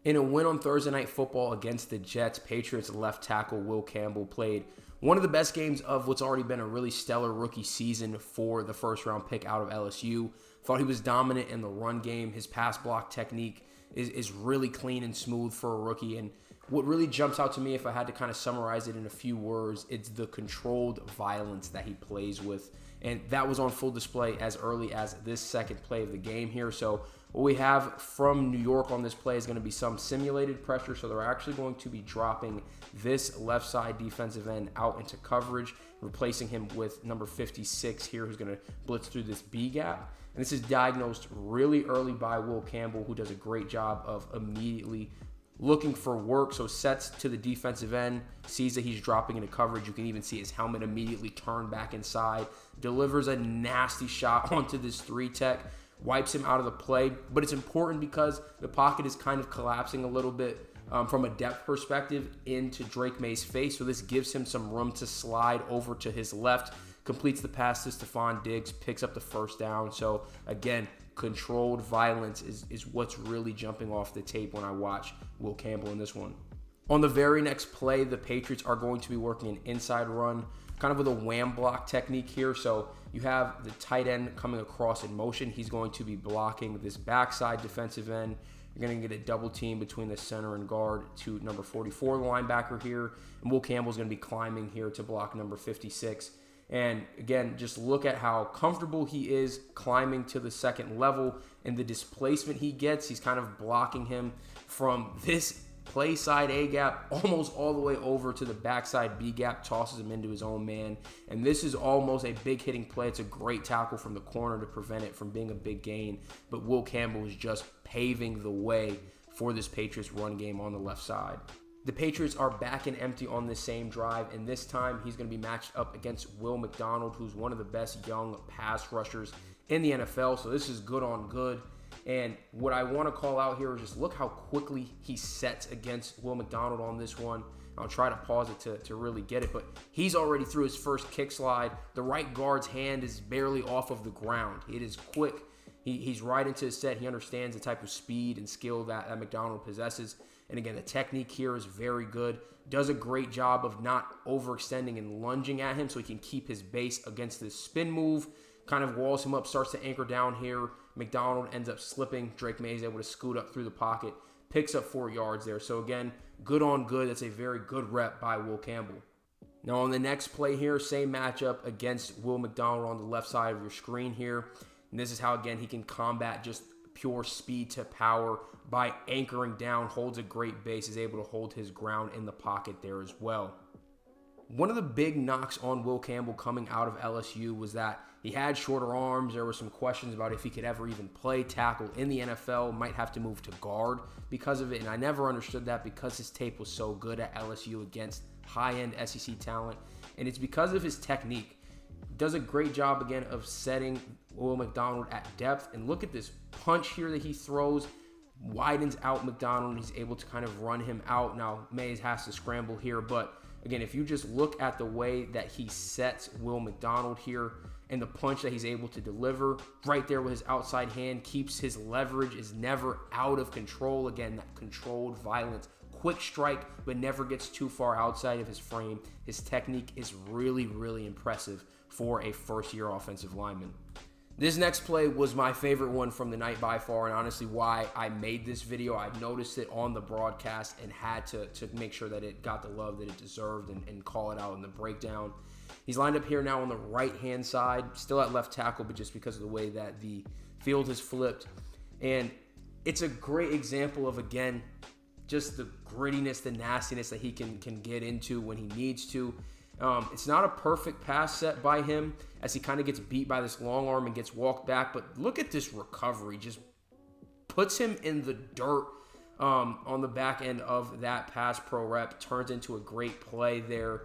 In a win on Thursday Night Football against the Jets, Patriots left tackle Will Campbell played one of the best games of what's already been a really stellar rookie season for the first-round pick out of LSU. Thought he was dominant in the run game. His pass block technique is really clean and smooth for a rookie. And what really jumps out to me, if I had to kind of summarize it in a few words, it's the controlled violence that he plays with. And that was on full display as early as this second play of the game here. So what we have from New York on this play is going to be some simulated pressure. So they're actually going to be dropping this left side defensive end out into coverage, replacing him with number 56 here, who's going to blitz through this B gap. And this is diagnosed really early by Will Campbell, who does a great job of immediately looking for work. So sets to the defensive end, sees that he's dropping into coverage. You can even see his helmet immediately turn back inside, delivers a nasty shot onto this 3-tech, wipes him out of the play. But it's important because the pocket is kind of collapsing a little bit from a depth perspective into Drake May's face. So this gives him some room to slide over to his left, completes the pass to Stephon Diggs, picks up the first down. So again, controlled violence is what's really jumping off the tape when I watch Will Campbell in this one. On the very next play, the Patriots are going to be working an inside run, kind of with a wham block technique here. So you have the tight end coming across in motion. He's going to be blocking this backside defensive end. You're going to get a double team between the center and guard to number 44 linebacker here. And Will Campbell's going to be climbing here to block number 56. And again, just look at how comfortable he is climbing to the second level and the displacement he gets. He's kind of blocking him from this play side A gap almost all the way over to the backside B gap, tosses him into his own man. And this is almost a big hitting play. It's a great tackle from the corner to prevent it from being a big gain. But Will Campbell is just paving the way for this Patriots run game on the left side. The Patriots are back and empty on this same drive, and this time he's going to be matched up against Will McDonald, who's one of the best young pass rushers in the NFL. So this is good on good. And what I want to call out here is just look how quickly he sets against Will McDonald on this one. I'll try to pause it to really get it, but he's already through his first kick slide. The right guard's hand is barely off of the ground. It is quick. He's right into his set. He understands the type of speed and skill that McDonald possesses. And again, the technique here is very good. Does a great job of not overextending and lunging at him so he can keep his base against this spin move. Kind of walls him up, starts to anchor down here. McDonald ends up slipping. Drake May is able to scoot up through the pocket. Picks up 4 yards there. So again, good on good. That's a very good rep by Will Campbell. Now on the next play here, same matchup against Will McDonald on the left side of your screen here. And this is how, again, he can combat just pure speed to power by anchoring down, holds a great base, is able to hold his ground in the pocket there as well. One of the big knocks on Will Campbell coming out of LSU was that he had shorter arms. There were some questions about if he could ever even play tackle in the NFL, might have to move to guard because of it. And I never understood that because his tape was so good at LSU against high-end SEC talent. And it's because of his technique. Does a great job, again, of setting Will McDonald at depth. And look at this punch here that he throws. Widens out McDonald. He's able to kind of run him out. Now, Mays has to scramble here. But, again, if you just look at the way that he sets Will McDonald here and the punch that he's able to deliver right there with his outside hand, keeps his leverage, is never out of control. Again, that controlled violence. Quick strike, but never gets too far outside of his frame. His technique is really, really impressive for a first-year offensive lineman. This next play was my favorite one from the night by far, and honestly why I made this video. I noticed it on the broadcast and had to make sure that it got the love that it deserved and call it out in the breakdown. He's lined up here now on the right-hand side, still at left tackle, but just because of the way that the field has flipped. And it's a great example of, again, just the grittiness, the nastiness that he can get into when he needs to. It's not a perfect pass set by him as he kind of gets beat by this long arm and gets walked back. But look at this recovery. Just puts him in the dirt on the back end of that pass pro rep. Turns into a great play there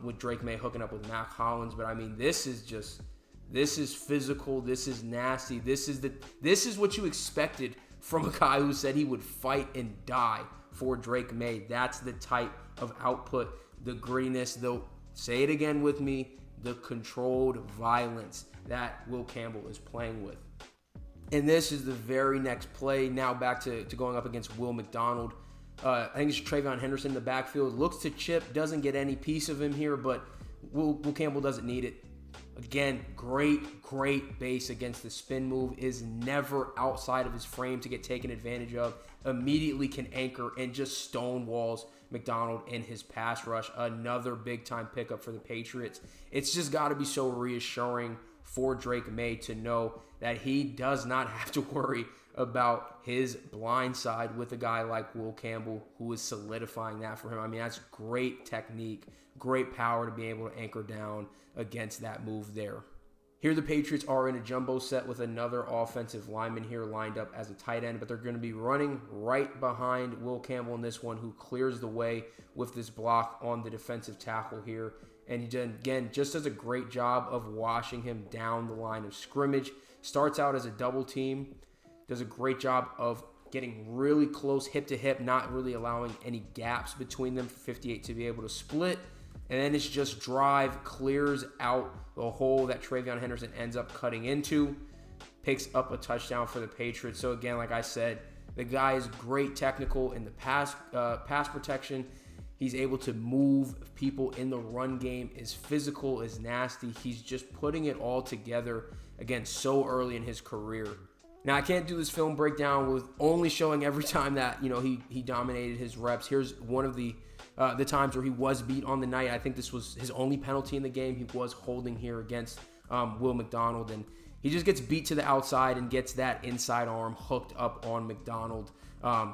with Drake May hooking up with Mac Hollins. But, I mean, this is physical. This is nasty. This is what you expected from a guy who said he would fight and die for Drake May. That's the type of output, the grittiness, say it again with me, the controlled violence that Will Campbell is playing with. And this is the very next play. Now back to going up against Will McDonald. I think it's Travion Henderson in the backfield. Looks to chip, doesn't get any piece of him here, but Will Campbell doesn't need it. Again, great base against the spin move. Is never outside of his frame to get taken advantage of. Immediately can anchor and just stonewalls McDonald in his pass rush. Another big-time pickup for the Patriots. It's just got to be so reassuring for Drake May to know that he does not have to worry about his blind side with a guy like Will Campbell, who is solidifying that for him. I mean, that's great technique, great power to be able to anchor down against that move there. Here the Patriots are in a jumbo set with another offensive lineman here lined up as a tight end, but they're going to be running right behind Will Campbell in this one, who clears the way with this block on the defensive tackle here. And he, again, just does a great job of washing him down the line of scrimmage. Starts out as a double team, does a great job of getting really close hip to hip, not really allowing any gaps between them for 58 to be able to split. And then it's just drive, clears out the hole that Travion Henderson ends up cutting into, picks up a touchdown for the Patriots. So again, like I said, the guy is great technical in the pass protection. He's able to move people in the run game, is physical, is nasty. He's just putting it all together, again, so early in his career. Now, I can't do this film breakdown with only showing every time that, he dominated his reps. Here's one of the times where he was beat on the night. I think this was his only penalty in the game. He was holding here against Will McDonald, and he just gets beat to the outside and gets that inside arm hooked up on McDonald.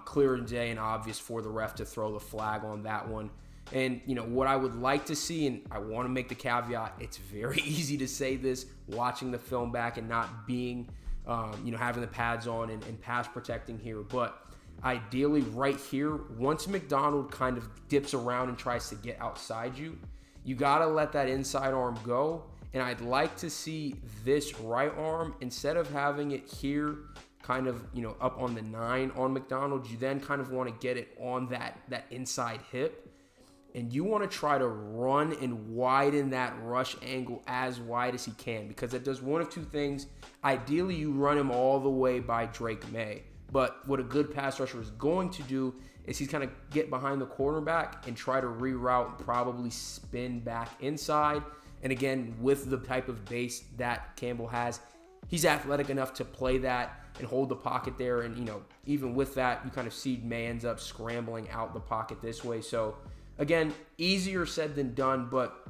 Clear as day and obvious for the ref to throw the flag on that one. And, what I would like to see, and I want to make the caveat, it's very easy to say this watching the film back and not being, having the pads on and pass protecting here. But ideally right here, once McDonald kind of dips around and tries to get outside you, you got to let that inside arm go. And I'd like to see this right arm, instead of having it here kind of, up on the 9 on McDonald, you then kind of want to get it on that inside hip. And you want to try to run and widen that rush angle as wide as he can, because it does one of two things. Ideally, you run him all the way by Drake May. But what a good pass rusher is going to do is he's kind of get behind the cornerback and try to reroute and probably spin back inside. And again, with the type of base that Campbell has, he's athletic enough to play that and hold the pocket there. And, even with that, you kind of see May ends up scrambling out the pocket this way. So, again, easier said than done, but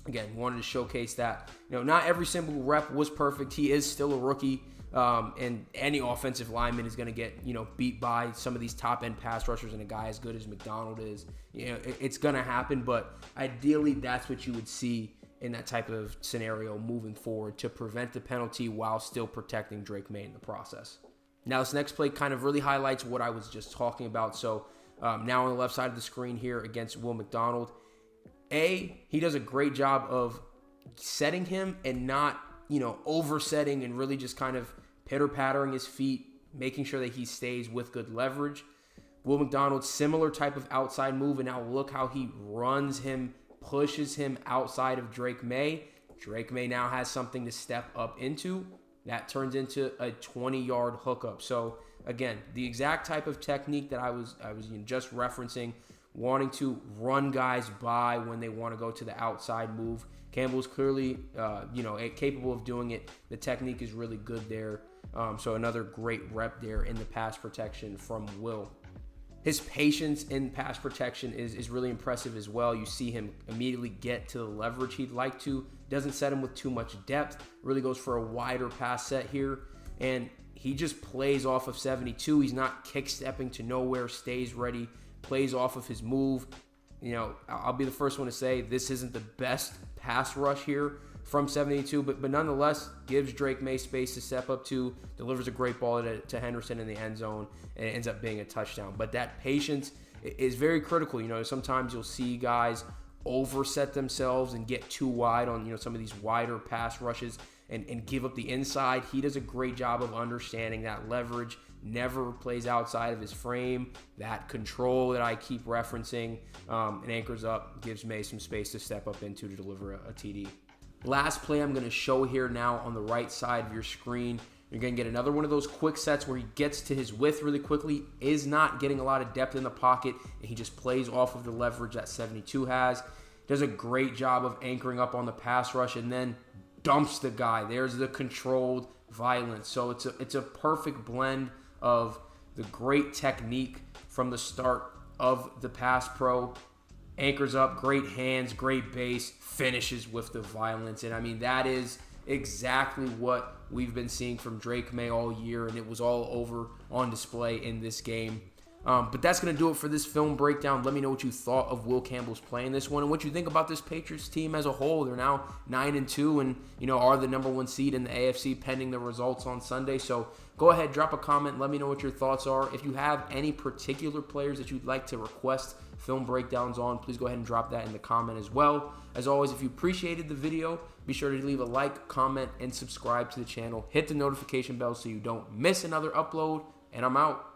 again, wanted to showcase that, not every single rep was perfect. He is still a rookie. And any offensive lineman is going to get, beat by some of these top-end pass rushers, and a guy as good as McDonald is. It's going to happen, but ideally that's what you would see in that type of scenario moving forward to prevent the penalty while still protecting Drake May in the process. Now, this next play kind of really highlights what I was just talking about. So now on the left side of the screen here against Will McDonald, he does a great job of setting him and not, oversetting and really just kind of pitter-pattering his feet, making sure that he stays with good leverage. Will McDonald, similar type of outside move, and now look how he runs him, pushes him outside of Drake May. Drake May now has something to step up into. That turns into a 20-yard hookup. So, again, the exact type of technique that I was just referencing, wanting to run guys by when they want to go to the outside move. Campbell's clearly, capable of doing it. The technique is really good there. So another great rep there in the pass protection from Will. His patience in pass protection is really impressive as well. You see him immediately get to the leverage he'd like to. Doesn't set him with too much depth. Really goes for a wider pass set here. And he just plays off of 72. He's not kick-stepping to nowhere, stays ready, plays off of his move. I'll be the first one to say this isn't the best pass rush here from 72, but nonetheless gives Drake May space to step up to, delivers a great ball to Henderson in the end zone, and it ends up being a touchdown. But that patience is very critical. Sometimes you'll see guys overset themselves and get too wide on some of these wider pass rushes and give up the inside. He does a great job of understanding that leverage, never plays outside of his frame, that control that I keep referencing, and anchors up, gives May some space to step up into to deliver a TD. Last play I'm going to show here now on the right side of your screen. You're going to get another one of those quick sets where he gets to his width really quickly, is not getting a lot of depth in the pocket, and he just plays off of the leverage that 72 has. Does a great job of anchoring up on the pass rush and then dumps the guy. There's the controlled violence. So it's a perfect blend of the great technique from the start of the pass pro, anchors up, great hands, great base, finishes with the violence. And I mean, that is exactly what we've been seeing from Drake May all year, and it was all over on display in this game. But that's going to do it for this film breakdown. Let me know what you thought of Will Campbell's play in this one and what you think about this Patriots team as a whole. They're now 9-2 and, are the #1 seed in the AFC pending the results on Sunday. So go ahead, drop a comment. Let me know what your thoughts are. If you have any particular players that you'd like to request film breakdowns on, please go ahead and drop that in the comment as well. As always, if you appreciated the video, be sure to leave a like, comment, and subscribe to the channel. Hit the notification bell so you don't miss another upload, and I'm out.